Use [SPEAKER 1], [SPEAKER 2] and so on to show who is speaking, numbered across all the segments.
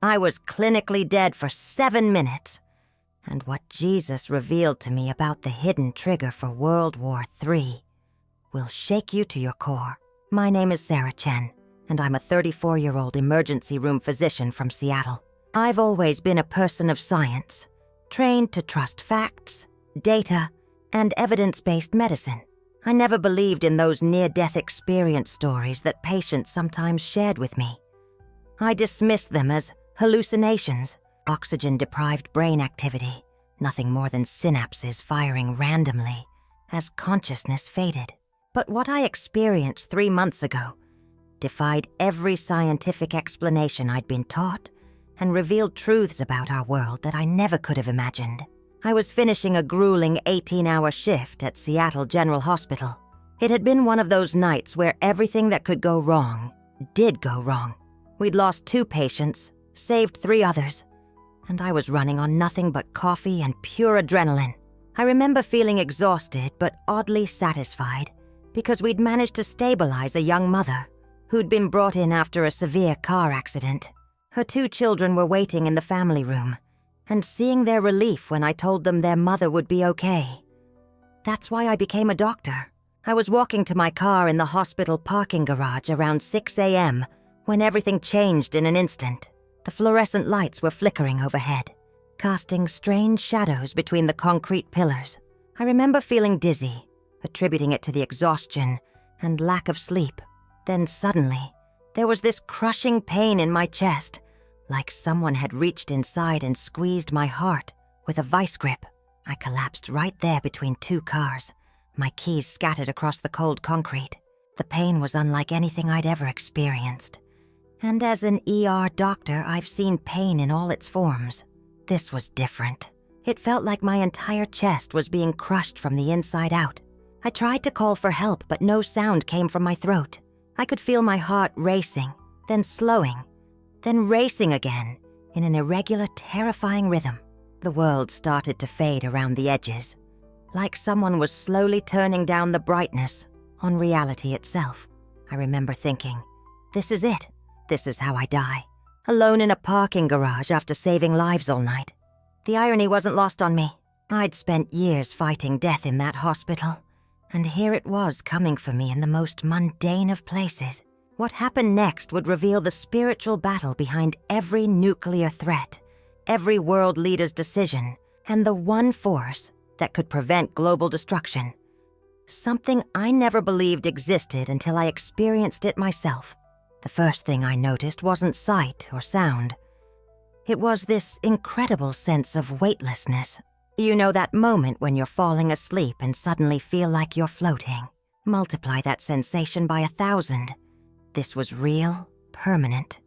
[SPEAKER 1] I was clinically dead for 7 minutes. And what Jesus revealed to me about the hidden trigger for World War III will shake you to your core. My name is Sarah Chen, and I'm a 34-year-old emergency room physician from Seattle. I've always been a person of science, trained to trust facts, data, and evidence-based medicine. I never believed in those near-death experience stories that patients sometimes shared with me. I dismissed them as hallucinations, oxygen-deprived brain activity, nothing more than synapses firing randomly as consciousness faded. But what I experienced 3 months ago defied every scientific explanation I'd been taught and revealed truths about our world that I never could have imagined. I was finishing a grueling 18-hour shift at Seattle General Hospital. It had been one of those nights where everything that could go wrong did go wrong. We'd lost 2 patients, saved 3 others, and I was running on nothing but coffee and pure adrenaline. I remember feeling exhausted but oddly satisfied because we'd managed to stabilize a young mother who'd been brought in after a severe car accident. Her 2 children were waiting in the family room, and seeing their relief when I told them their mother would be okay. That's why I became a doctor. I was walking to my car in the hospital parking garage around 6 a.m. when everything changed in an instant. The fluorescent lights were flickering overhead, casting strange shadows between the concrete pillars. I remember feeling dizzy, attributing it to the exhaustion and lack of sleep. Then suddenly, there was this crushing pain in my chest, like someone had reached inside and squeezed my heart with a vice grip. I collapsed right there between 2 cars, my keys scattered across the cold concrete. The pain was unlike anything I'd ever experienced. And as an ER doctor, I've seen pain in all its forms. This was different. It felt like my entire chest was being crushed from the inside out. I tried to call for help, but no sound came from my throat. I could feel my heart racing, then slowing, then racing again in an irregular, terrifying rhythm. The world started to fade around the edges, like someone was slowly turning down the brightness on reality itself. I remember thinking, this is it. This is how I die. Alone in a parking garage after saving lives all night. The irony wasn't lost on me. I'd spent years fighting death in that hospital, and here it was coming for me in the most mundane of places. What happened next would reveal the spiritual battle behind every nuclear threat, every world leader's decision, and the one force that could prevent global destruction. Something I never believed existed until I experienced it myself. The first thing I noticed wasn't sight or sound. It was this incredible sense of weightlessness. You know that moment when you're falling asleep and suddenly feel like you're floating? Multiply that sensation by 1,000. This was real, permanent,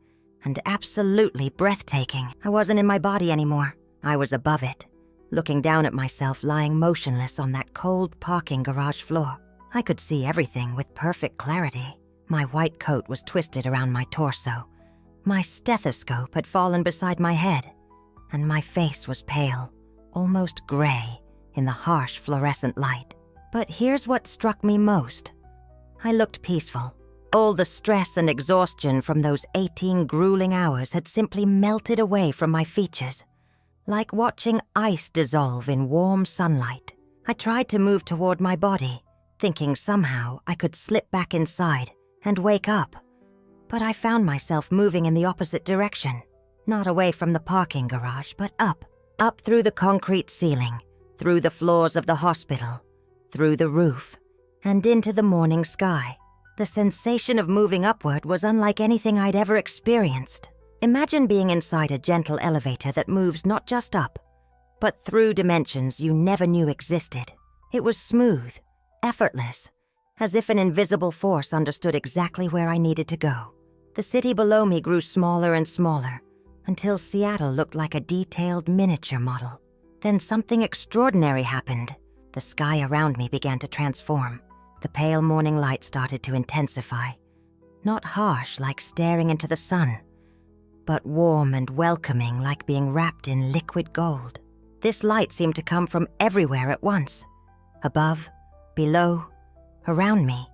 [SPEAKER 1] and absolutely breathtaking. I wasn't in my body anymore. I was above it, looking down at myself lying motionless on that cold parking garage floor. I could see everything with perfect clarity. My white coat was twisted around my torso. My stethoscope had fallen beside my head, and my face was pale, almost gray, in the harsh fluorescent light. But here's what struck me most. I looked peaceful. All the stress and exhaustion from those 18 grueling hours had simply melted away from my features, like watching ice dissolve in warm sunlight. I tried to move toward my body, thinking somehow I could slip back inside and wake up. But I found myself moving in the opposite direction, not away from the parking garage, but up through the concrete ceiling, through the floors of the hospital, through the roof, and into the morning sky. The sensation of moving upward was unlike anything I'd ever experienced. Imagine being inside a gentle elevator that moves not just up, but through dimensions you never knew existed. It was smooth, effortless, as if an invisible force understood exactly where I needed to go. The city below me grew smaller and smaller, until Seattle looked like a detailed miniature model. Then something extraordinary happened. The sky around me began to transform. The pale morning light started to intensify, not harsh like staring into the sun, but warm and welcoming like being wrapped in liquid gold. This light seemed to come from everywhere at once, above, below, around me,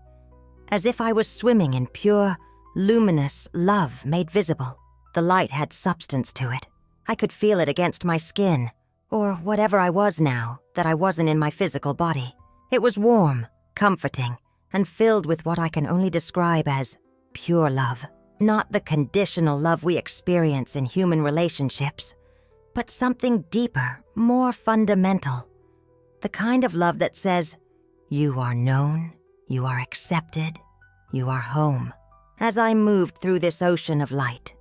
[SPEAKER 1] as if I was swimming in pure, luminous love made visible. The light had substance to it. I could feel it against my skin, or whatever I was now, that I wasn't in my physical body. It was warm, comforting, and filled with what I can only describe as pure love. Not the conditional love we experience in human relationships, but something deeper, more fundamental. The kind of love that says, you are known, you are accepted, you are home. As I moved through this ocean of light,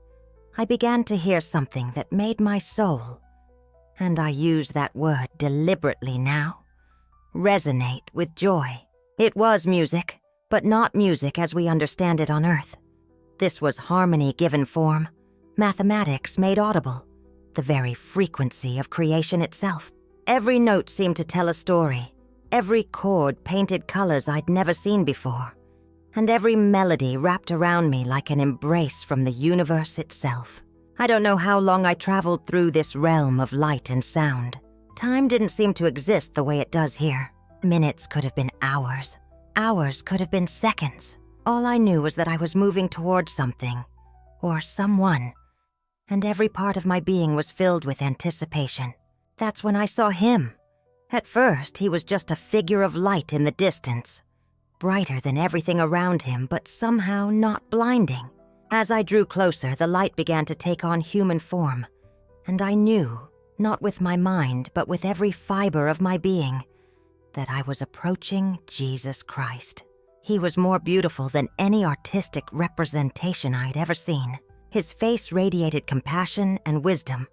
[SPEAKER 1] I began to hear something that made my soul, and I use that word deliberately now, resonate with joy. It was music, but not music as we understand it on Earth. This was harmony given form, mathematics made audible, the very frequency of creation itself. Every note seemed to tell a story. Every chord painted colors I'd never seen before, and every melody wrapped around me like an embrace from the universe itself. I don't know how long I traveled through this realm of light and sound. Time didn't seem to exist the way it does here. Minutes could have been hours. Hours could have been seconds. All I knew was that I was moving towards something, or someone, and every part of my being was filled with anticipation. That's when I saw him. At first, he was just a figure of light in the distance, brighter than everything around him, but somehow not blinding. As I drew closer, the light began to take on human form, and I knew, not with my mind, but with every fiber of my being, that I was approaching Jesus Christ. He was more beautiful than any artistic representation I'd ever seen. His face radiated compassion and wisdom.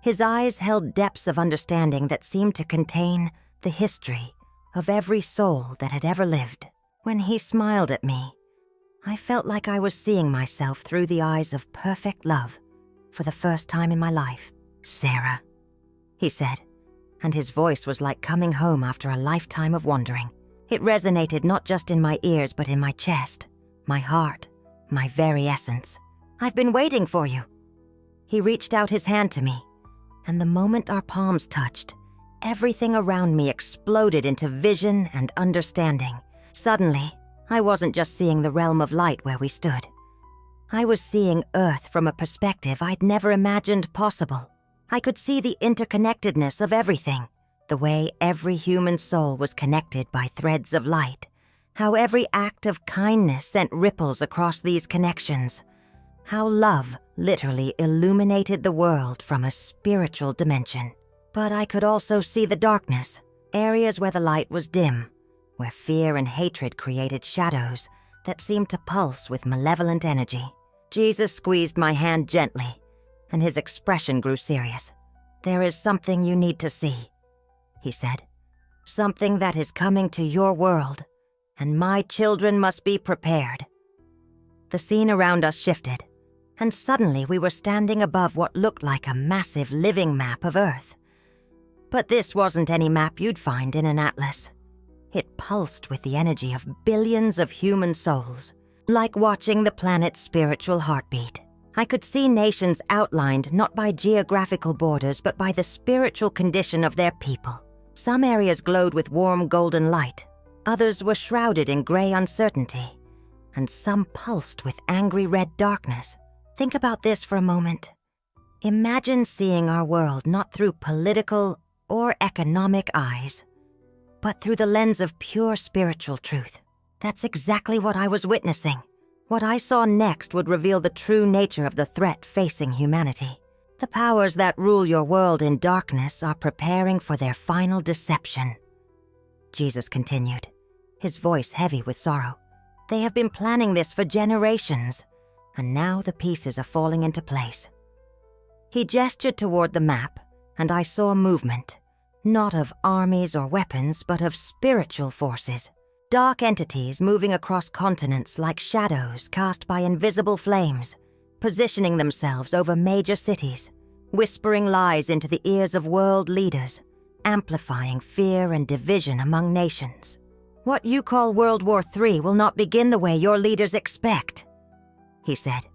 [SPEAKER 1] His eyes held depths of understanding that seemed to contain the history of every soul that had ever lived. When he smiled at me, I felt like I was seeing myself through the eyes of perfect love for the first time in my life. "Sarah," he said, and his voice was like coming home after a lifetime of wandering. It resonated not just in my ears but in my chest, my heart, my very essence. "I've been waiting for you." He reached out his hand to me, and the moment our palms touched, everything around me exploded into vision and understanding. Suddenly, I wasn't just seeing the realm of light where we stood. I was seeing Earth from a perspective I'd never imagined possible. I could see the interconnectedness of everything, the way every human soul was connected by threads of light, how every act of kindness sent ripples across these connections, how love literally illuminated the world from a spiritual dimension. But I could also see the darkness, areas where the light was dim, where fear and hatred created shadows that seemed to pulse with malevolent energy. Jesus squeezed my hand gently, and his expression grew serious. "There is something you need to see," he said. "Something that is coming to your world, and my children must be prepared." The scene around us shifted, and suddenly we were standing above what looked like a massive living map of Earth. But this wasn't any map you'd find in an atlas. It pulsed with the energy of billions of human souls, like watching the planet's spiritual heartbeat. I could see nations outlined not by geographical borders but by the spiritual condition of their people. Some areas glowed with warm golden light, others were shrouded in gray uncertainty, and some pulsed with angry red darkness. Think about this for a moment. Imagine seeing our world not through political or economic eyes, but through the lens of pure spiritual truth. That's exactly what I was witnessing. What I saw next would reveal the true nature of the threat facing humanity. The powers that rule your world in darkness are preparing for their final deception. Jesus continued, his voice heavy with sorrow. They have been planning this for generations, and now the pieces are falling into place. He gestured toward the map, and I saw movement, not of armies or weapons, but of spiritual forces. Dark entities moving across continents like shadows cast by invisible flames, positioning themselves over major cities, whispering lies into the ears of world leaders, amplifying fear and division among nations. "What you call World War III will not begin the way your leaders expect," he said.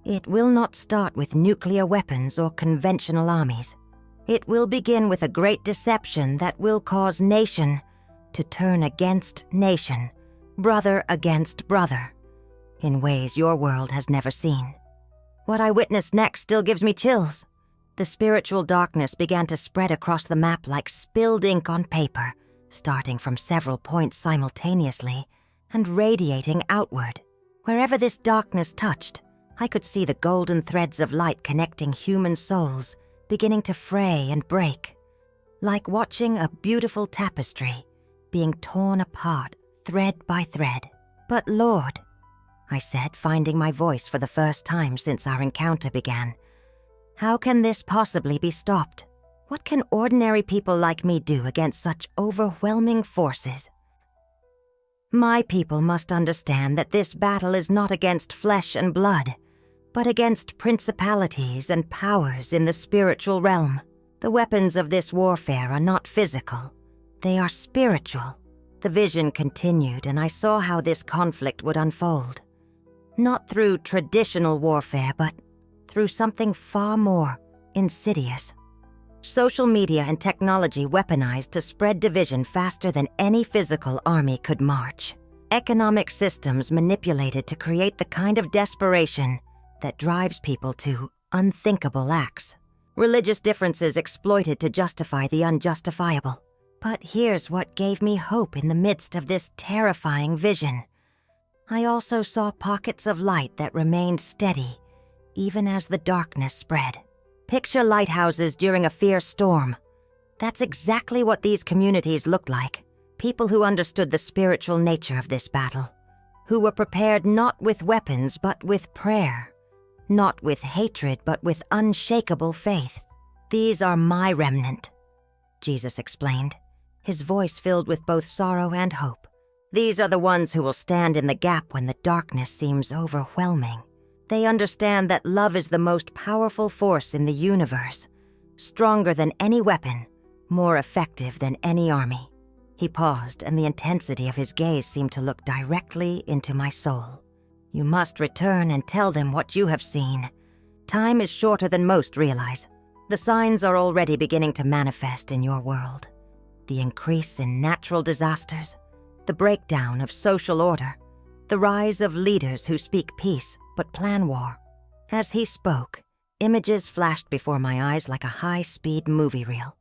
[SPEAKER 1] "It will not start with nuclear weapons or conventional armies. It will begin with a great deception that will cause nation to turn against nation, brother against brother, in ways your world has never seen." What I witnessed next still gives me chills. The spiritual darkness began to spread across the map like spilled ink on paper, starting from several points simultaneously and radiating outward. Wherever this darkness touched, I could see the golden threads of light connecting human souls beginning to fray and break, like watching a beautiful tapestry being torn apart thread by thread. "But Lord," I said, finding my voice for the first time since our encounter began, "how can this possibly be stopped? What can ordinary people like me do against such overwhelming forces?" "My people must understand that this battle is not against flesh and blood, but against principalities and powers in the spiritual realm. The weapons of this warfare are not physical, they are spiritual." The vision continued, and I saw how this conflict would unfold. Not through traditional warfare, but through something far more insidious. Social media and technology weaponized to spread division faster than any physical army could march. Economic systems manipulated to create the kind of desperation that drives people to unthinkable acts. Religious differences exploited to justify the unjustifiable. But here's what gave me hope in the midst of this terrifying vision. I also saw pockets of light that remained steady, even as the darkness spread. Picture lighthouses during a fierce storm. That's exactly what these communities looked like. People who understood the spiritual nature of this battle, who were prepared not with weapons but with prayer, not with hatred but with unshakable faith. "These are my remnant," Jesus explained, his voice filled with both sorrow and hope. "These are the ones who will stand in the gap when the darkness seems overwhelming. They understand that love is the most powerful force in the universe, stronger than any weapon, more effective than any army." He paused, and the intensity of his gaze seemed to look directly into my soul. "You must return and tell them what you have seen. Time is shorter than most realize. The signs are already beginning to manifest in your world. The increase in natural disasters, the breakdown of social order, the rise of leaders who speak peace but plan war." As he spoke, images flashed before my eyes like a high-speed movie reel.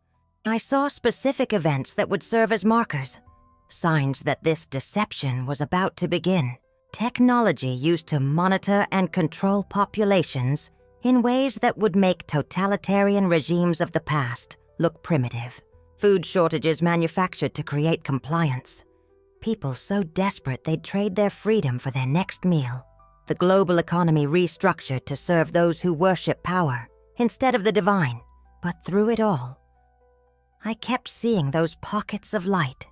[SPEAKER 1] I saw specific events that would serve as markers, signs that this deception was about to begin. Technology used to monitor and control populations in ways that would make totalitarian regimes of the past look primitive. Food shortages manufactured to create compliance. People so desperate they'd trade their freedom for their next meal. The global economy restructured to serve those who worship power instead of the divine. But through it all, I kept seeing those pockets of light.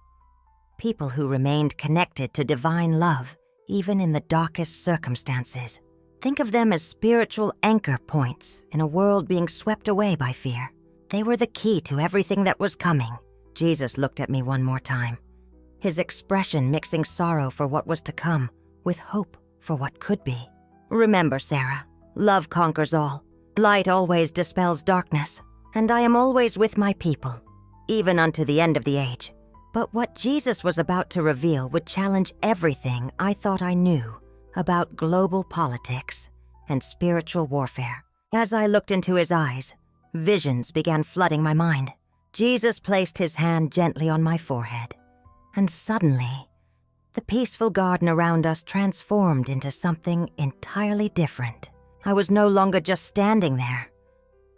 [SPEAKER 1] People who remained connected to divine love, even in the darkest circumstances. Think of them as spiritual anchor points in a world being swept away by fear. They were the key to everything that was coming. Jesus looked at me one more time, his expression mixing sorrow for what was to come with hope for what could be. "Remember, Sarah, love conquers all. Light always dispels darkness, and I am always with my people, even unto the end of the age." But what Jesus was about to reveal would challenge everything I thought I knew about global politics and spiritual warfare. As I looked into his eyes, visions began flooding my mind. Jesus placed his hand gently on my forehead, and suddenly, the peaceful garden around us transformed into something entirely different. I was no longer just standing there.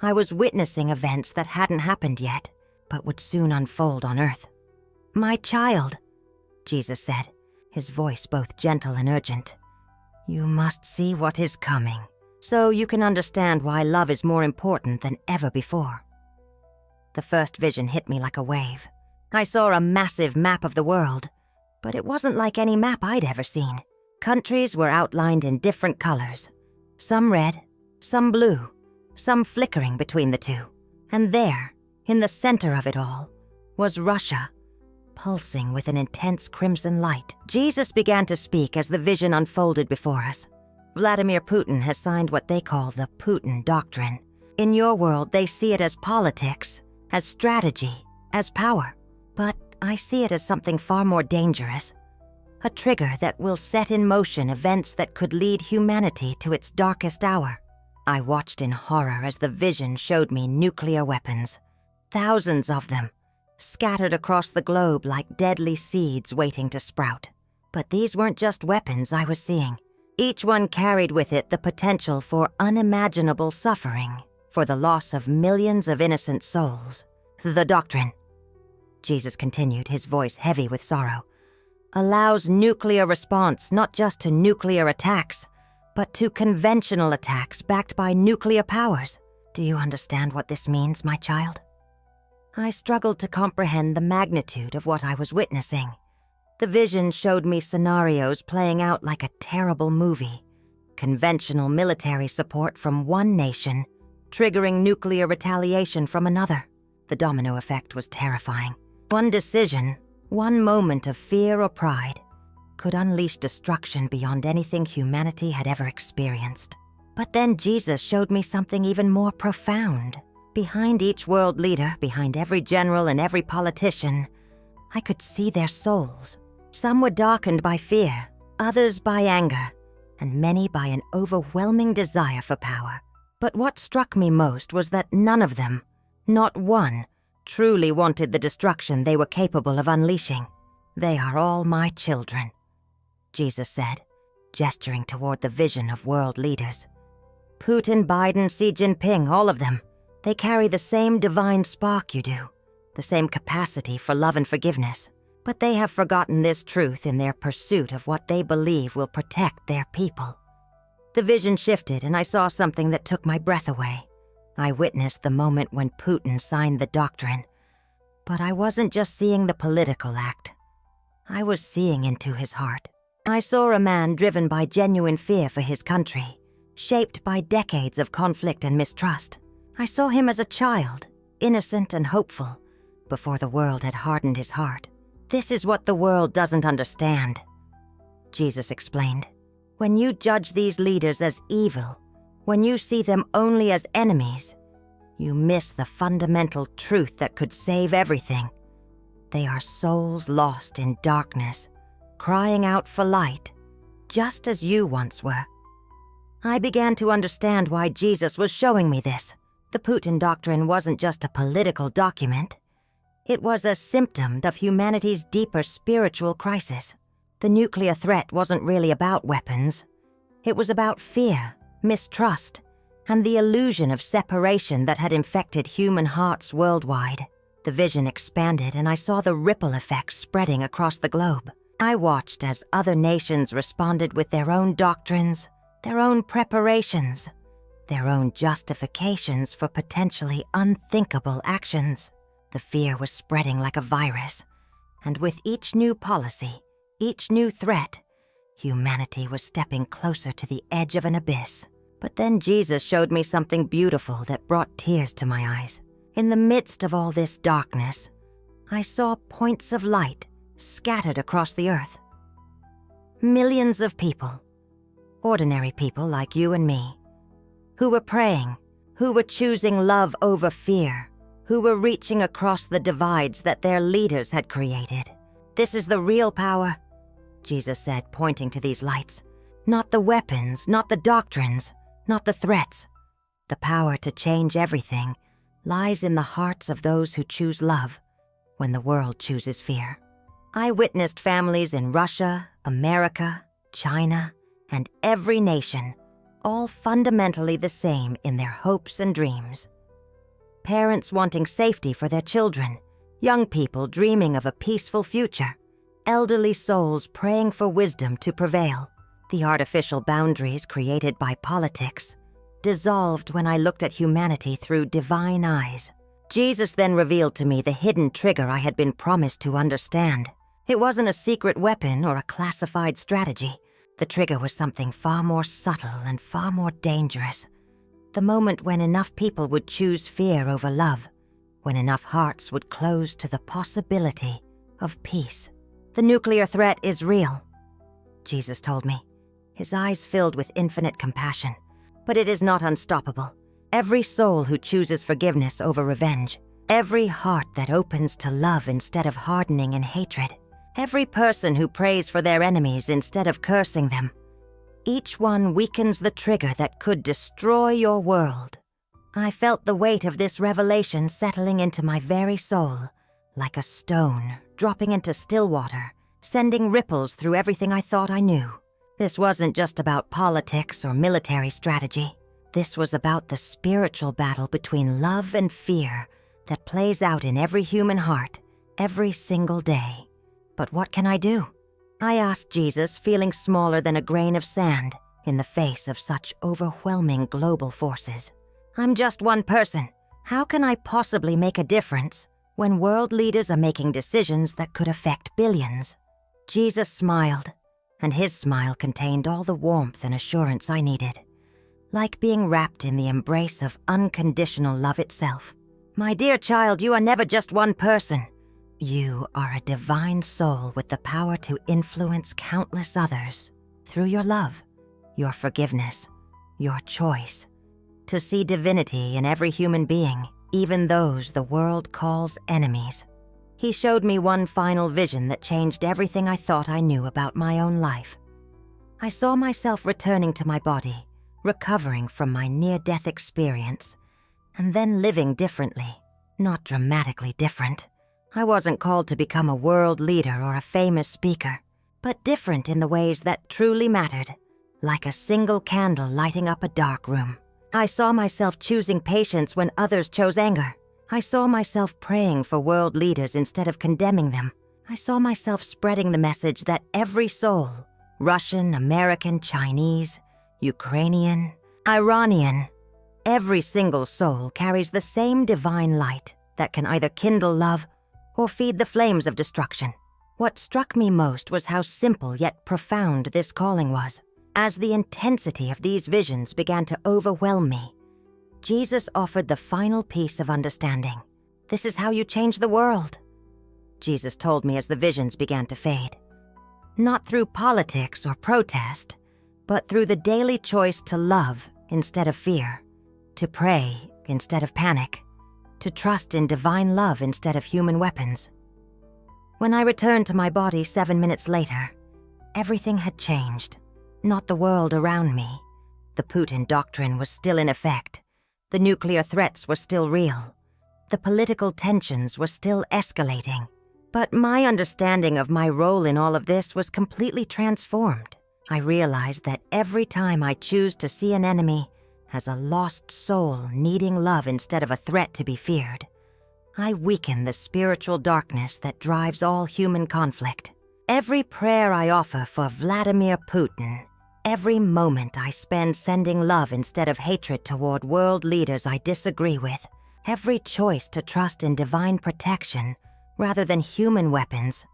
[SPEAKER 1] I was witnessing events that hadn't happened yet, but would soon unfold on earth. "My child," Jesus said, his voice both gentle and urgent, "you must see what is coming, so you can understand why love is more important than ever before." The first vision hit me like a wave. I saw a massive map of the world, but it wasn't like any map I'd ever seen. Countries were outlined in different colors, some red, some blue, some flickering between the two. And there, in the center of it all, was Russia, pulsing with an intense crimson light. Jesus began to speak as the vision unfolded before us. "Vladimir Putin has signed what they call the Putin Doctrine. In your world, they see it as politics, as strategy, as power. But I see it as something far more dangerous. A trigger that will set in motion events that could lead humanity to its darkest hour. I watched in horror as the vision showed me nuclear weapons, thousands of them, scattered across the globe like deadly seeds waiting to sprout. But these weren't just weapons I was seeing. Each one carried with it the potential for unimaginable suffering, for the loss of millions of innocent souls. The doctrine, Jesus continued, his voice heavy with sorrow, allows nuclear response not just to nuclear attacks, but to conventional attacks backed by nuclear powers. Do you understand what this means, my child? I struggled to comprehend the magnitude of what I was witnessing. The vision showed me scenarios playing out like a terrible movie. Conventional military support from one nation, triggering nuclear retaliation from another. The domino effect was terrifying. One decision, one moment of fear or pride, could unleash destruction beyond anything humanity had ever experienced. But then Jesus showed me something even more profound. Behind each world leader, behind every general and every politician, I could see their souls. Some were darkened by fear, others by anger, and many by an overwhelming desire for power. But what struck me most was that none of them, not one, truly wanted the destruction they were capable of unleashing. They are all my children, Jesus said, gesturing toward the vision of world leaders. Putin, Biden, Xi Jinping, all of them. They carry the same divine spark you do, the same capacity for love and forgiveness. But they have forgotten this truth in their pursuit of what they believe will protect their people. The vision shifted and I saw something that took my breath away. I witnessed the moment when Putin signed the doctrine. But I wasn't just seeing the political act. I was seeing into his heart. I saw a man driven by genuine fear for his country, shaped by decades of conflict and mistrust. I saw him as a child, innocent and hopeful, before the world had hardened his heart. This is what the world doesn't understand, Jesus explained. When you judge these leaders as evil, when you see them only as enemies, you miss the fundamental truth that could save everything. They are souls lost in darkness, crying out for light, just as you once were. I began to understand why Jesus was showing me this. The Putin Doctrine wasn't just a political document. It was a symptom of humanity's deeper spiritual crisis. The nuclear threat wasn't really about weapons. It was about fear, mistrust, and the illusion of separation that had infected human hearts worldwide. The vision expanded and I saw the ripple effects spreading across the globe. I watched as other nations responded with their own doctrines, their own preparations, their own justifications for potentially unthinkable actions. The fear was spreading like a virus, and with each new policy, each new threat, humanity was stepping closer to the edge of an abyss. But then Jesus showed me something beautiful that brought tears to my eyes. In the midst of all this darkness, I saw points of light scattered across the earth. Millions of people, ordinary people like you and me, who were praying, who were choosing love over fear, who were reaching across the divides that their leaders had created. This is the real power, Jesus said, pointing to these lights. Not the weapons, not the doctrines, not the threats. The power to change everything lies in the hearts of those who choose love when the world chooses fear. I witnessed families in Russia, America, China, and every nation, all fundamentally the same in their hopes and dreams. Parents wanting safety for their children, young people dreaming of a peaceful future, elderly souls praying for wisdom to prevail. The artificial boundaries created by politics dissolved when I looked at humanity through divine eyes. Jesus then revealed to me the hidden trigger I had been promised to understand. It wasn't a secret weapon or a classified strategy. The trigger was something far more subtle and far more dangerous. The moment when enough people would choose fear over love, when enough hearts would close to the possibility of peace. The nuclear threat is real, Jesus told me, his eyes filled with infinite compassion. But it is not unstoppable. Every soul who chooses forgiveness over revenge, every heart that opens to love instead of hardening in hatred, every person who prays for their enemies instead of cursing them, Each one weakens the trigger that could destroy your world. I felt the weight of this revelation settling into my very soul, like a stone dropping into still water, sending ripples through everything I thought I knew. This wasn't just about politics or military strategy. This was about the spiritual battle between love and fear that plays out in every human heart every single day. But what can I do? I asked Jesus, feeling smaller than a grain of sand in the face of such overwhelming global forces. I'm just one person. How can I possibly make a difference when world leaders are making decisions that could affect billions? Jesus smiled, and his smile contained all the warmth and assurance I needed, like being wrapped in the embrace of unconditional love itself. My dear child, you are never just one person. You are a divine soul with the power to influence countless others through your love, your forgiveness, your choice, to see divinity in every human being, even those the world calls enemies. He showed me one final vision that changed everything I thought I knew about my own life. I saw myself returning to my body, recovering from my near-death experience, and then living differently, not dramatically different. I wasn't called to become a world leader or a famous speaker, but different in the ways that truly mattered, like a single candle lighting up a dark room. I saw myself choosing patience when others chose anger. I saw myself praying for world leaders instead of condemning them. I saw myself spreading the message that every soul, Russian, American, Chinese, Ukrainian, Iranian, every single soul carries the same divine light that can either kindle love or feed the flames of destruction. What struck me most was how simple yet profound this calling was. As the intensity of these visions began to overwhelm me, Jesus offered the final piece of understanding. This is how you change the world, Jesus told me as the visions began to fade. Not through politics or protest, but through the daily choice to love instead of fear, to pray instead of panic, to trust in divine love instead of human weapons. When I returned to my body 7 minutes later, everything had changed. Not the world around me. The Putin Doctrine was still in effect. The nuclear threats were still real. The political tensions were still escalating. But my understanding of my role in all of this was completely transformed. I realized that every time I choose to see an enemy as a lost soul needing love instead of a threat to be feared, I weaken the spiritual darkness that drives all human conflict. Every prayer I offer for Vladimir Putin, every moment I spend sending love instead of hatred toward world leaders I disagree with, every choice to trust in divine protection rather than human weapons,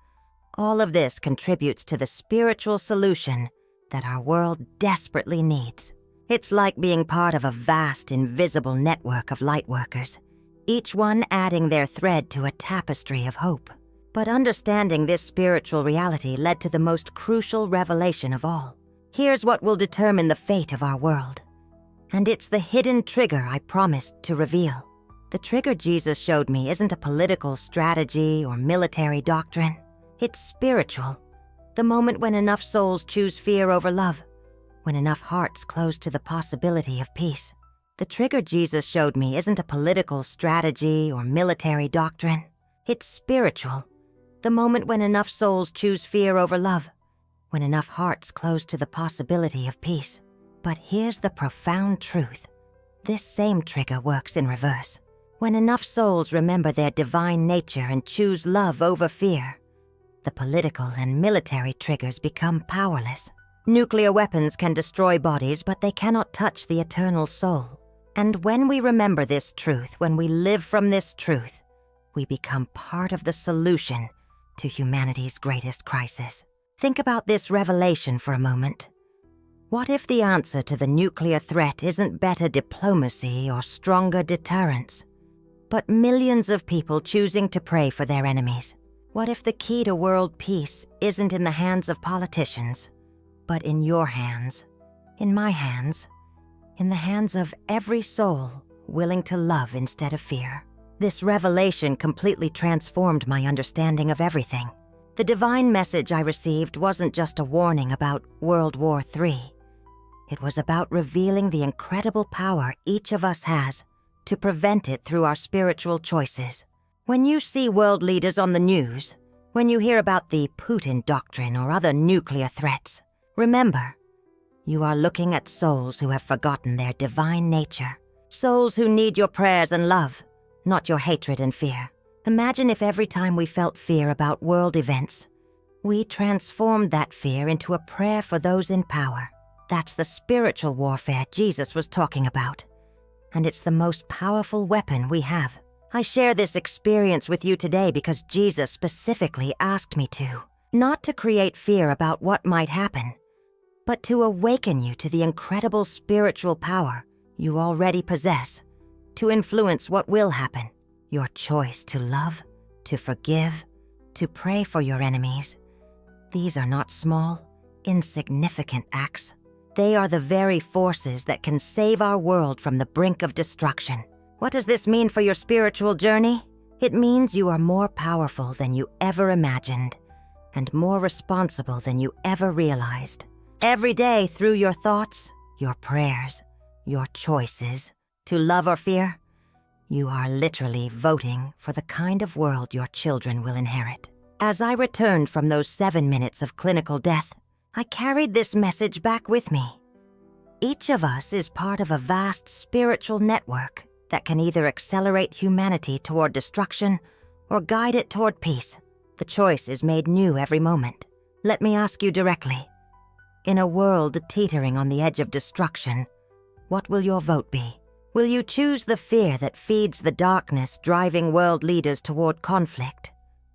[SPEAKER 1] all of this contributes to the spiritual solution that our world desperately needs. It's like being part of a vast, invisible network of lightworkers, each one adding their thread to a tapestry of hope. But understanding this spiritual reality led to the most crucial revelation of all. Here's what will determine the fate of our world. And it's the hidden trigger I promised to reveal. The trigger Jesus showed me isn't a political strategy or military doctrine. It's spiritual. The moment when enough souls choose fear over love, when enough hearts close to the possibility of peace. The trigger Jesus showed me isn't a political strategy or military doctrine. It's spiritual. The moment when enough souls choose fear over love, when enough hearts close to the possibility of peace. But here's the profound truth. This same trigger works in reverse. When enough souls remember their divine nature and choose love over fear, the political and military triggers become powerless. Nuclear weapons can destroy bodies, but they cannot touch the eternal soul. And when we remember this truth, when we live from this truth, we become part of the solution to humanity's greatest crisis. Think about this revelation for a moment. What if the answer to the nuclear threat isn't better diplomacy or stronger deterrence, but millions of people choosing to pray for their enemies? What if the key to world peace isn't in the hands of politicians, but in your hands, in my hands, in the hands of every soul willing to love instead of fear? This revelation completely transformed my understanding of everything. The divine message I received wasn't just a warning about World War III. It was about revealing the incredible power each of us has to prevent it through our spiritual choices. When you see world leaders on the news, when you hear about the Putin Doctrine or other nuclear threats, remember, you are looking at souls who have forgotten their divine nature. Souls who need your prayers and love, not your hatred and fear. Imagine if every time we felt fear about world events, we transformed that fear into a prayer for those in power. That's the spiritual warfare Jesus was talking about. And it's the most powerful weapon we have. I share this experience with you today because Jesus specifically asked me to. Not to create fear about what might happen, but to awaken you to the incredible spiritual power you already possess, to influence what will happen. Your choice to love, to forgive, to pray for your enemies. These are not small, insignificant acts. They are the very forces that can save our world from the brink of destruction. What does this mean for your spiritual journey? It means you are more powerful than you ever imagined, and more responsible than you ever realized. Every day, through your thoughts, your prayers, your choices, to love or fear, you are literally voting for the kind of world your children will inherit. As I returned from those 7 minutes of clinical death, I carried this message back with me. Each of us is part of a vast spiritual network that can either accelerate humanity toward destruction or guide it toward peace. The choice is made new every moment. Let me ask you directly. In a world teetering on the edge of destruction, what will your vote be? Will you choose the fear that feeds the darkness driving world leaders toward conflict,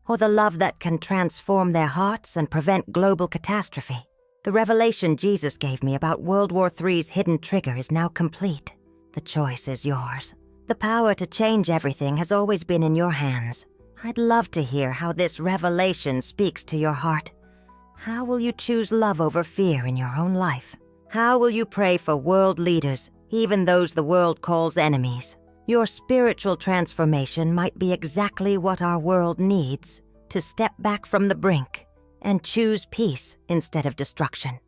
[SPEAKER 1] or the love that can transform their hearts and prevent global catastrophe? The revelation Jesus gave me about World War III's hidden trigger is now complete. The choice is yours. The power to change everything has always been in your hands. I'd love to hear how this revelation speaks to your heart. How will you choose love over fear in your own life? How will you pray for world leaders, even those the world calls enemies? Your spiritual transformation might be exactly what our world needs to step back from the brink and choose peace instead of destruction.